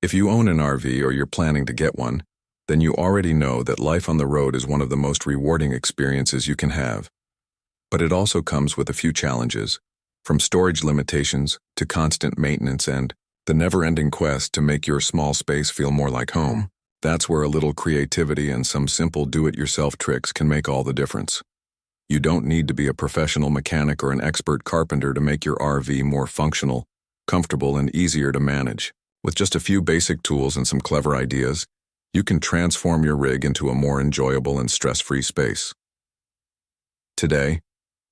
If you own an RV or you're planning to get one, then you already know that life on the road is one of the most rewarding experiences you can have. But it also comes with a few challenges, from storage limitations to constant maintenance and the never-ending quest to make your small space feel more like home. That's where a little creativity and some simple do-it-yourself tricks can make all the difference. You don't need to be a professional mechanic or an expert carpenter to make your RV more functional, comfortable, and easier to manage. With just a few basic tools and some clever ideas, you can transform your rig into a more enjoyable and stress-free space. Today,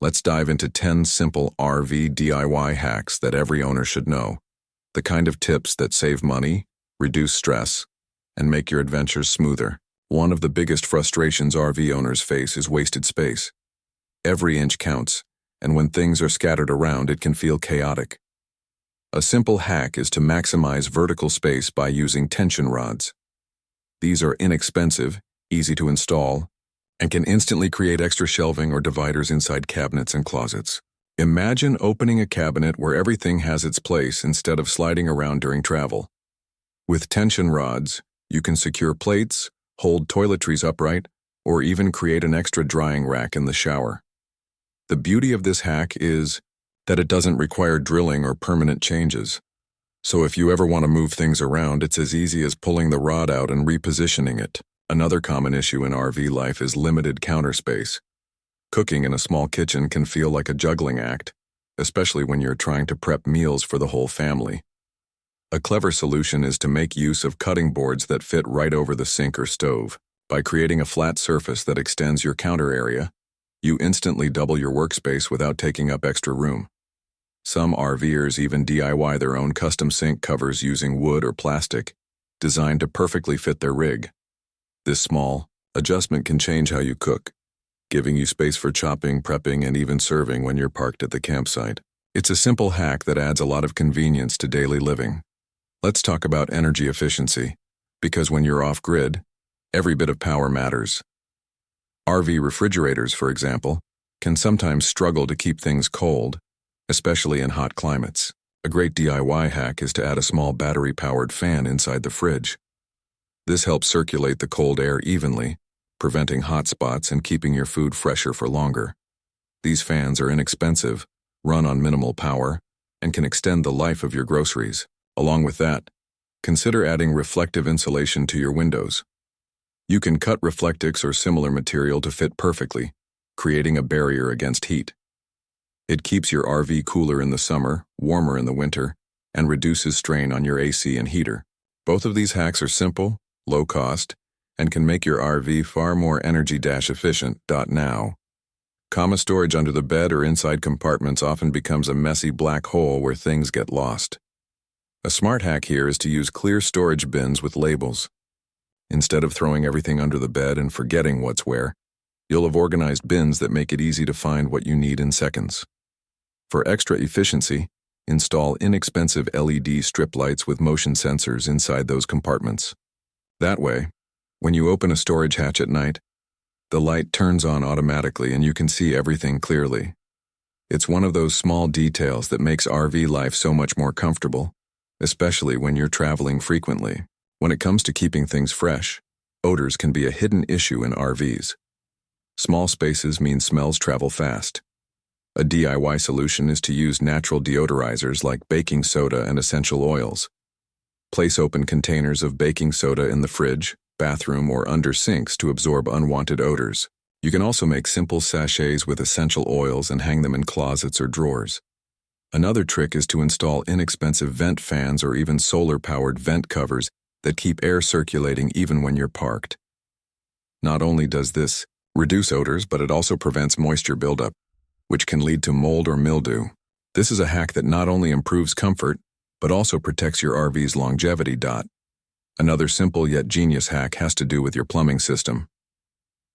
let's dive into 10 simple RV DIY hacks that every owner should know. The kind of tips that save money, reduce stress, and make your adventures smoother. One of the biggest frustrations RV owners face is wasted space. Every inch counts, and when things are scattered around, it can feel chaotic. A simple hack is to maximize vertical space by using tension rods. These are inexpensive, easy to install, and can instantly create extra shelving or dividers inside cabinets and closets. Imagine opening a cabinet where everything has its place instead of sliding around during travel. With tension rods, you can secure plates, hold toiletries upright, or even create an extra drying rack in the shower. The beauty of this hack is that it doesn't require drilling or permanent changes. So if you ever want to move things around, it's as easy as pulling the rod out and repositioning it. Another common issue in RV life is limited counter space. Cooking in a small kitchen can feel like a juggling act, especially when you're trying to prep meals for the whole family. A clever solution is to make use of cutting boards that fit right over the sink or stove. By creating a flat surface that extends your counter area, you instantly double your workspace without taking up extra room. Some RVers even DIY their own custom sink covers using wood or plastic, designed to perfectly fit their rig. This small adjustment can change how you cook, giving you space for chopping, prepping, and even serving when you're parked at the campsite. It's a simple hack that adds a lot of convenience to daily living. Let's talk about energy efficiency, because when you're off-grid, every bit of power matters. RV refrigerators, for example, can sometimes struggle to keep things cold, especially in hot climates. A great DIY hack is to add a small battery-powered fan inside the fridge. This helps circulate the cold air evenly, preventing hot spots and keeping your food fresher for longer. These fans are inexpensive, run on minimal power, and can extend the life of your groceries. Along with that, consider adding reflective insulation to your windows. You can cut Reflectix or similar material to fit perfectly, creating a barrier against heat. It keeps your RV cooler in the summer, warmer in the winter, and reduces strain on your AC and heater. Both of these hacks are simple, low cost, and can make your RV far more energy-efficient. Now, common storage under the bed or inside compartments often becomes a messy black hole where things get lost. A smart hack here is to use clear storage bins with labels. Instead of throwing everything under the bed and forgetting what's where, you'll have organized bins that make it easy to find what you need in seconds. For extra efficiency, install inexpensive LED strip lights with motion sensors inside those compartments. That way, when you open a storage hatch at night, the light turns on automatically and you can see everything clearly. It's one of those small details that makes RV life so much more comfortable, especially when you're traveling frequently. When it comes to keeping things fresh, odors can be a hidden issue in RVs. Small spaces mean smells travel fast. A DIY solution is to use natural deodorizers like baking soda and essential oils. Place open containers of baking soda in the fridge, bathroom, or under sinks to absorb unwanted odors. You can also make simple sachets with essential oils and hang them in closets or drawers. Another trick is to install inexpensive vent fans or even solar-powered vent covers that keep air circulating even when you're parked. Not only does this reduce odors, but it also prevents moisture buildup, which can lead to mold or mildew. This is a hack that not only improves comfort, but also protects your RV's longevity. Another simple yet genius hack has to do with your plumbing system.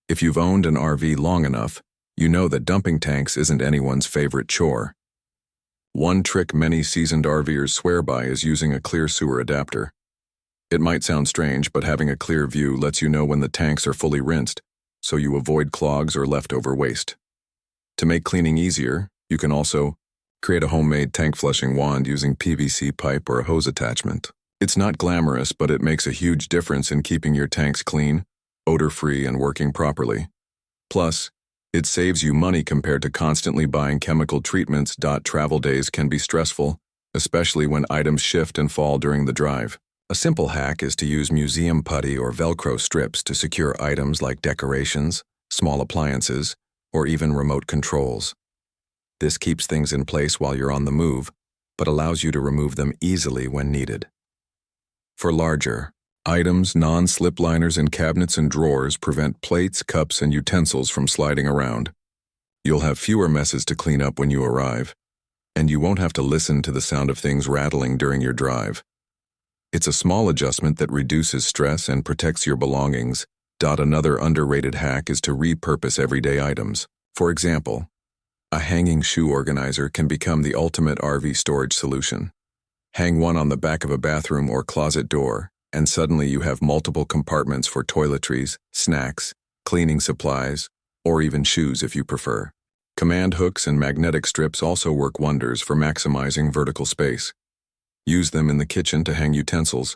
If you've owned an RV long enough, you know that dumping tanks isn't anyone's favorite chore. One trick many seasoned RVers swear by is using a clear sewer adapter. It might sound strange, but having a clear view lets you know when the tanks are fully rinsed, so you avoid clogs or leftover waste. To make cleaning easier, you can also create a homemade tank flushing wand using PVC pipe or a hose attachment. It's not glamorous, but it makes a huge difference in keeping your tanks clean, odor-free, and working properly. Plus, it saves you money compared to constantly buying chemical treatments. Travel days can be stressful, especially when items shift and fall during the drive. A simple hack is to use museum putty or Velcro strips to secure items like decorations, small appliances, or even remote controls. This keeps things in place while you're on the move, but allows you to remove them easily when needed. For larger items, non-slip liners in cabinets and drawers prevent plates, cups, and utensils from sliding around. You'll have fewer messes to clean up when you arrive, and you won't have to listen to the sound of things rattling during your drive. It's a small adjustment that reduces stress and protects your belongings. Another underrated hack is to repurpose everyday items. For example, a hanging shoe organizer can become the ultimate RV storage solution. Hang one on the back of a bathroom or closet door, and suddenly you have multiple compartments for toiletries, snacks, cleaning supplies, or even shoes if you prefer. Command hooks and magnetic strips also work wonders for maximizing vertical space. Use them in the kitchen to hang utensils,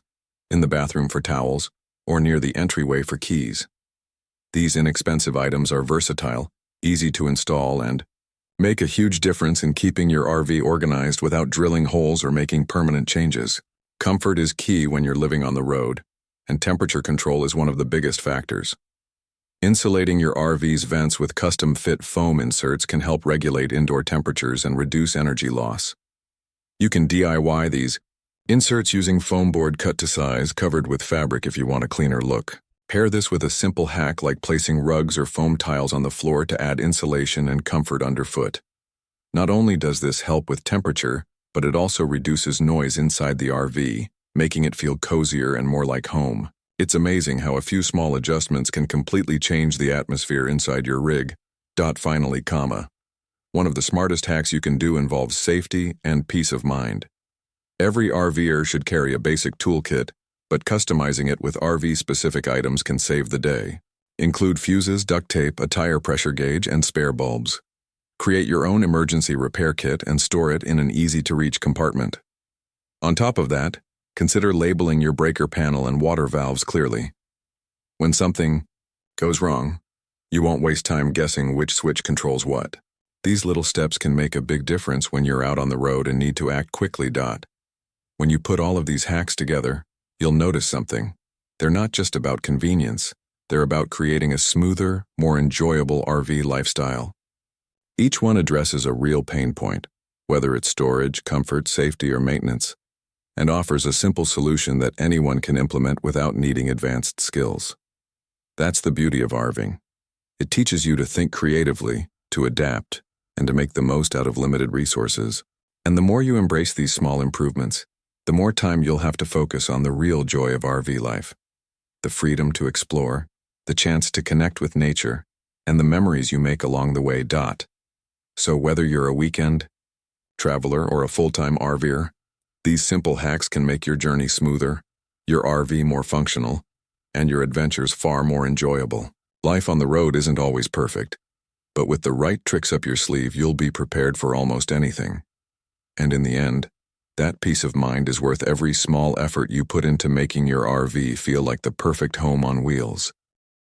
in the bathroom for towels, or near the entryway for keys. These inexpensive items are versatile, easy to install, and make a huge difference in keeping your RV organized without drilling holes or making permanent changes. Comfort is key when you're living on the road, and temperature control is one of the biggest factors. Insulating your RV's vents with custom-fit foam inserts can help regulate indoor temperatures and reduce energy loss. You can DIY these inserts using foam board cut to size, covered with fabric if you want a cleaner look. Pair this with a simple hack like placing rugs or foam tiles on the floor to add insulation and comfort underfoot. Not only does this help with temperature, but it also reduces noise inside the RV, making it feel cozier and more like home. It's amazing how a few small adjustments can completely change the atmosphere inside your rig. Finally, one of the smartest hacks you can do involves safety and peace of mind. Every RVer should carry a basic toolkit, but customizing it with RV-specific items can save the day. Include fuses, duct tape, a tire pressure gauge, and spare bulbs. Create your own emergency repair kit and store it in an easy-to-reach compartment. On top of that, consider labeling your breaker panel and water valves clearly. When something goes wrong, you won't waste time guessing which switch controls what. These little steps can make a big difference when you're out on the road and need to act quickly. When you put all of these hacks together, you'll notice something. They're not just about convenience, they're about creating a smoother, more enjoyable RV lifestyle. Each one addresses a real pain point, whether it's storage, comfort, safety, or maintenance, and offers a simple solution that anyone can implement without needing advanced skills. That's the beauty of RVing. It teaches you to think creatively, to adapt, and to make the most out of limited resources. And the more you embrace these small improvements, the more time you'll have to focus on the real joy of RV life. The freedom to explore, the chance to connect with nature, and the memories you make along the way. So whether you're a weekend traveler or a full-time RVer, these simple hacks can make your journey smoother, your RV more functional, and your adventures far more enjoyable. Life on the road isn't always perfect, but with the right tricks up your sleeve, you'll be prepared for almost anything. And in the end, that peace of mind is worth every small effort you put into making your RV feel like the perfect home on wheels.